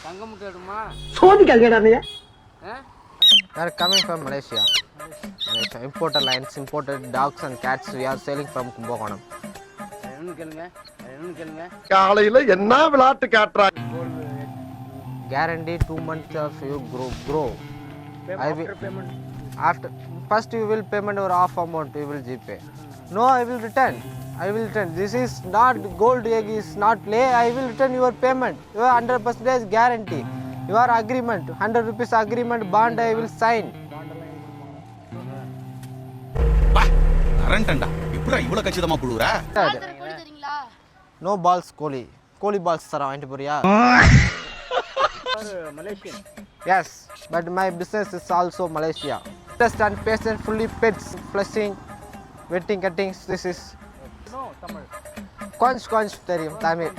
தங்க முட்டை எடுமா சோதிக்காதீங்கடா நீ. We are coming from Malaysia. Malaysia. Imported lions, imported dogs and cats we are selling from Kumbakonam. என்னன்னு கேளுங்க காலையில என்ன விளையாட்டு காட்டுறாங்க. Guarantee 2 months of you grow. After first you will payment or half amount you will GPay. No, I will return. This is not gold egg is not play. I will return your payment. Your 100% guarantee. Your agreement 100 rupees agreement bond I will sign. கரண்டண்டா இப்படா இவ்வளவு கச்சிதமா புழுறா? No balls கோழி balls தர வாங்கிட்டு போறியா? Malaysian Yes, but my business is also Malaysia. Test and patient fully pets, flushing, wetting, cuttings. This is Tamil கொஞ்சம் தெரியும் தமிழ்.